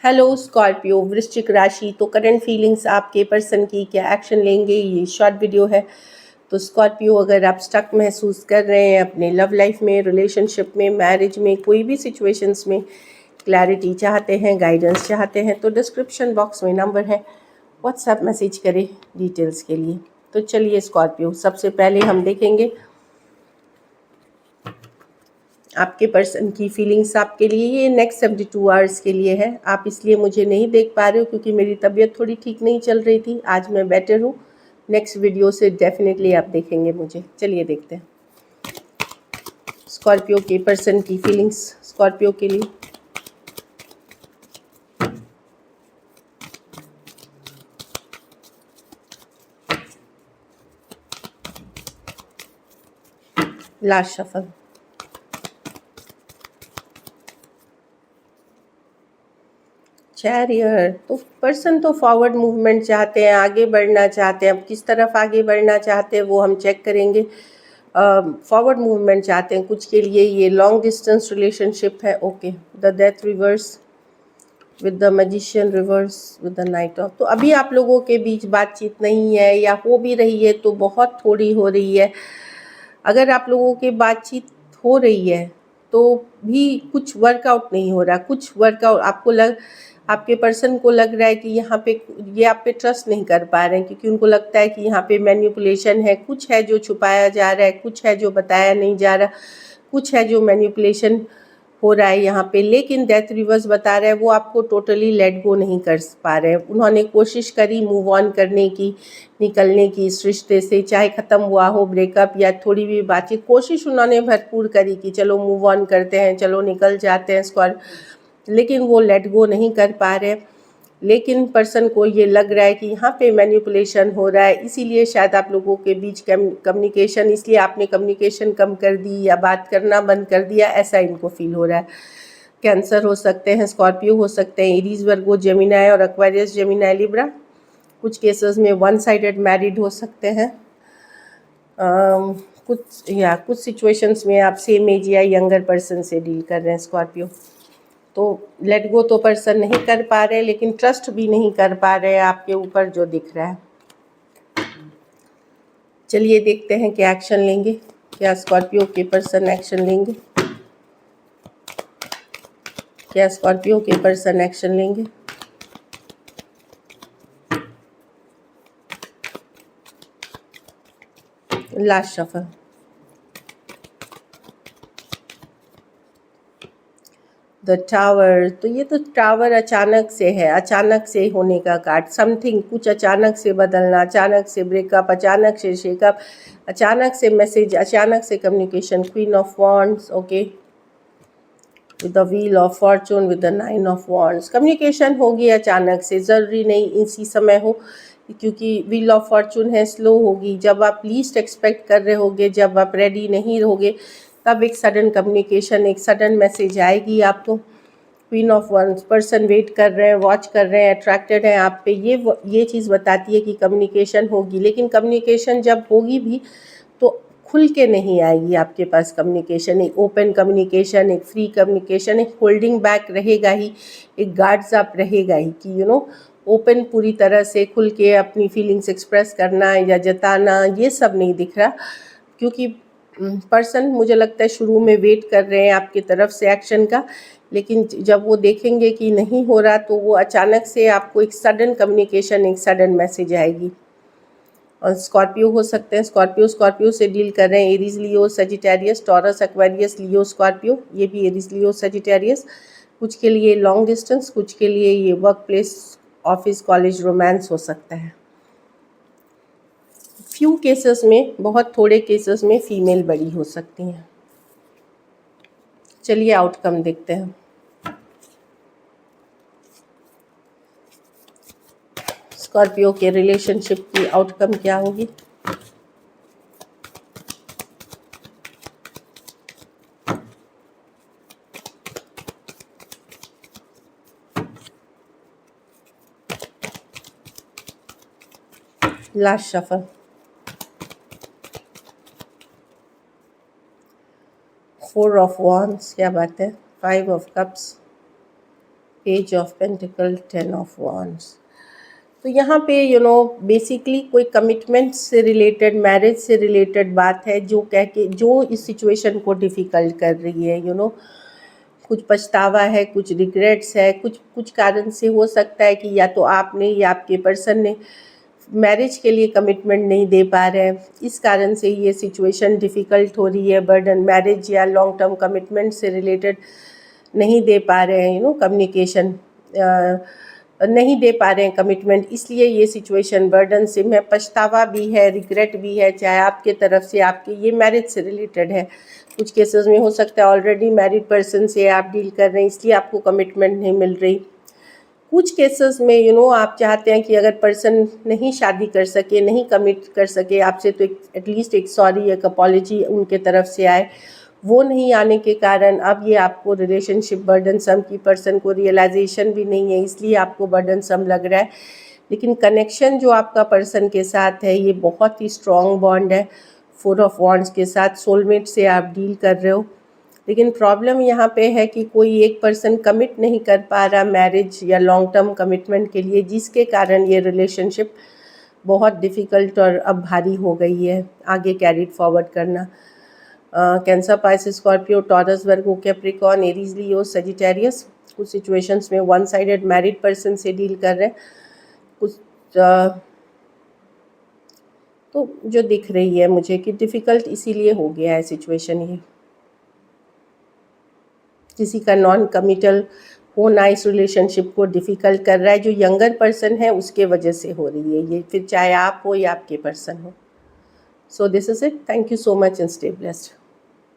Hello Scorpio वृश्चिक राशि। तो करंट फीलिंग्स आपके पर्सन की, क्या एक्शन लेंगे, ये शॉर्ट वीडियो है। तो स्कॉर्पियो, अगर आप स्टक महसूस कर रहे हैं अपने लव लाइफ में, रिलेशनशिप में, मैरिज में, कोई भी सिचुएशंस में क्लैरिटी चाहते हैं, गाइडेंस चाहते हैं, तो डिस्क्रिप्शन बॉक्स में नंबर है, व्हाट्सएप मैसेज करें डिटेल्स के लिए। तो चलिए स्कॉर्पियो, सबसे पहले हम देखेंगे आपके पर्सन की फीलिंग्स आपके लिए। ये नेक्स्ट 72 आवर्स के लिए है। आप इसलिए मुझे नहीं देख पा रहे हो क्योंकि मेरी तबीयत थोड़ी ठीक नहीं चल रही थी। आज मैं बेटर हूँ। नेक्स्ट वीडियो से डेफिनेटली आप देखेंगे मुझे। चलिए देखते हैं स्कॉर्पियो के पर्सन की फीलिंग्स स्कॉर्पियो के लिए। Last shuffle. चैरियर। तो पर्सन तो फॉरवर्ड मूवमेंट चाहते हैं, आगे बढ़ना चाहते हैं। अब किस तरफ आगे बढ़ना चाहते हैं वो हम चेक करेंगे। फॉरवर्ड मूवमेंट चाहते हैं कुछ के लिए। ये लॉन्ग डिस्टेंस रिलेशनशिप है। Okay, the death reverse with the magician reverse with the night of. तो अभी आप लोगों के बीच बातचीत नहीं है, या हो भी रही है तो बहुत थोड़ी हो रही है। अगर आप लोगों के बातचीत हो रही है तो भी कुछ वर्कआउट नहीं हो रहा। कुछ वर्कआउट आपके पर्सन को लग रहा है कि यहाँ पे ये आप पे ट्रस्ट नहीं कर पा रहे हैं, क्योंकि उनको लगता है कि यहाँ पे मैनिपुलेशन है। कुछ है जो छुपाया जा रहा है, कुछ है जो बताया नहीं जा रहा, कुछ है जो मैनिपुलेशन हो रहा है यहाँ पे। लेकिन डेथ रिवर्स बता रहा है वो आपको टोटली लेट गो नहीं कर पा रहे हैं। उन्होंने कोशिश करी मूव ऑन करने की, निकलने की इस रिश्ते से, चाहे ख़त्म हुआ हो, ब्रेकअप या थोड़ी भी बातचीत, कोशिश उन्होंने भरपूर करी कि चलो मूव ऑन करते हैं, चलो निकल जाते हैं स्क्वाड, लेकिन वो लेट गो नहीं कर पा रहे। लेकिन पर्सन को ये लग रहा है कि यहाँ पे मैनिपुलेशन हो रहा है, इसीलिए शायद आप लोगों के बीच कम्युनिकेशन, इसलिए आपने कम्युनिकेशन कम कर दी या बात करना बंद कर दिया, ऐसा इनको फील हो रहा है। कैंसर हो सकते हैं, स्कॉर्पियो हो सकते हैं, एरीज, वर्गो, जेमिनाई और एक्वेरियस, जेमिनाई, लिब्रा। कुछ केसेस में वन साइडेड मैरिड हो सकते हैं। कुछ सिचुएशंस में आप सेम एज या यंगर पर्सन से डील कर रहे हैं स्कॉर्पियो। तो लेट गो तो पर्सन नहीं कर पा रहे, लेकिन ट्रस्ट भी नहीं कर पा रहे आपके ऊपर, जो दिख रहा है। चलिए देखते हैं क्या एक्शन लेंगे, क्या स्कॉर्पियो के पर्सन एक्शन लेंगे, क्या स्कॉर्पियो के पर्सन एक्शन लेंगे। Last shuffle. The tower. तो ये तो टावर अचानक से है, अचानक से होने का कार्ड। समथिंग, कुछ अचानक से बदलना, अचानक से ब्रेकअप, अचानक से शेकअप, अचानक से मैसेज, अचानक से communication. Queen of wands, okay, with the wheel of Fortune, with the nine of wands. Communication होगी अचानक से, ज़रूरी नहीं इसी समय हो, क्योंकि व्हील ऑफ फॉर्चून है, स्लो होगी। जब आप लीस्ट एक्सपेक्ट कर रहे होगे, जब आप रेडी नहीं रहोगे, तब एक सडन कम्युनिकेशन, एक सडन मैसेज आएगी आपको। Queen of once, person wait कर रहे हैं, वॉच कर रहे हैं, अट्रैक्टेड हैं आप पे। ये चीज़ बताती है कि कम्युनिकेशन होगी। लेकिन कम्युनिकेशन जब होगी भी तो खुल के नहीं आएगी आपके पास कम्युनिकेशन। एक ओपन कम्युनिकेशन, एक फ्री कम्युनिकेशन, एक होल्डिंग बैक रहेगा ही, एक गार्ड्स अप रहेगा ही कि ओपन पूरी तरह से खुल के अपनी फीलिंग्स एक्सप्रेस करना या जताना, ये सब नहीं दिख रहा। क्योंकि पर्सन, मुझे लगता है, शुरू में वेट कर रहे हैं आपकी तरफ से एक्शन का, लेकिन जब वो देखेंगे कि नहीं हो रहा तो वो अचानक से आपको एक सडन कम्युनिकेशन, एक सडन मैसेज आएगी। और स्कॉर्पियो हो सकते हैं, स्कॉर्पियो से डील कर रहे हैं। एरीज, लियो, सजिटेरियस, टॉरस, एक्वेरियस, लियो, स्कॉर्पियो। ये भी एरीज, लियो, सजिटेरियस। कुछ के लिए लॉन्ग डिस्टेंस, कुछ के लिए ये work place, office, college, romance हो सकता है। फ्यू केसेस में, बहुत थोड़े केसेस में फीमेल बड़ी हो सकती हैं। चलिए आउटकम देखते हैं। स्कॉर्पियो के रिलेशनशिप की आउटकम क्या होगी। Last shuffle. 4 ऑफ वॉन्ड्स, क्या बात है। 5 of cups, page of pentacle, 10 of wands. तो यहाँ पे बेसिकली कोई कमिटमेंट से रिलेटेड, मैरिज से रिलेटेड बात है जो कह के जो इस सिचुएशन को डिफ़िकल्ट कर रही है। कुछ पछतावा है, कुछ रिग्रेट्स है, कुछ कारण से हो सकता है कि या तो आपने या आपके पर्सन ने मैरिज के लिए कमिटमेंट नहीं दे पा रहे हैं, इस कारण से ये सिचुएशन डिफ़िकल्ट हो रही है। बर्डन, मैरिज या लॉन्ग टर्म कमिटमेंट से रिलेटेड नहीं दे पा रहे हैं, कम्युनिकेशन नहीं दे पा रहे हैं कमिटमेंट, इसलिए ये सिचुएशन बर्डन से में पछतावा भी है, रिग्रेट भी है, चाहे आपके तरफ से, आपके ये मैरिज से रिलेटेड है। कुछ केसेस में हो सकता है ऑलरेडी मैरिड पर्सन से आप डील कर रहे हैं, इसलिए आपको कमिटमेंट नहीं मिल रही। कुछ केसेस में आप चाहते हैं कि अगर पर्सन नहीं शादी कर सके, नहीं कमिट कर सके आपसे, तो एटलीस्ट एक सॉरी, एक अपॉलजी उनके तरफ से आए। वो नहीं आने के कारण अब ये आपको रिलेशनशिप बर्डनसम की पर्सन को रियलाइजेशन भी नहीं है, इसलिए आपको बर्डनसम लग रहा है। लेकिन कनेक्शन जो आपका पर्सन के साथ है ये बहुत ही स्ट्रॉन्ग बॉन्ड है। 4 ऑफ वॉन्ड्स के साथ सोलमेट से आप डील कर रहे हो। लेकिन प्रॉब्लम यहाँ पे है कि कोई एक पर्सन कमिट नहीं कर पा रहा मैरिज या लॉन्ग टर्म कमिटमेंट के लिए, जिसके कारण ये रिलेशनशिप बहुत डिफ़िकल्ट और अब भारी हो गई है आगे कैरिड फॉरवर्ड करना। कैंसर, पाइसेस, स्कॉर्पियो, टॉरस, वर्गो, कैप्रिकॉर्न, एरीज, लियो, सजिटेरियस कुछ सिचुएशंस में वन साइडेड मैरिड पर्सन से डील कर रहे हैं। कुछ तो जो दिख रही है मुझे कि डिफ़िकल्ट इसीलिए हो गया है सिचुएशन ये। किसी का नॉन कमिटल होना इस रिलेशनशिप को डिफ़िकल्ट कर रहा है, जो यंगर पर्सन है उसके वजह से हो रही है ये, फिर चाहे आप हो या आपके पर्सन हो। So this is it. Thank you so much and stay blessed.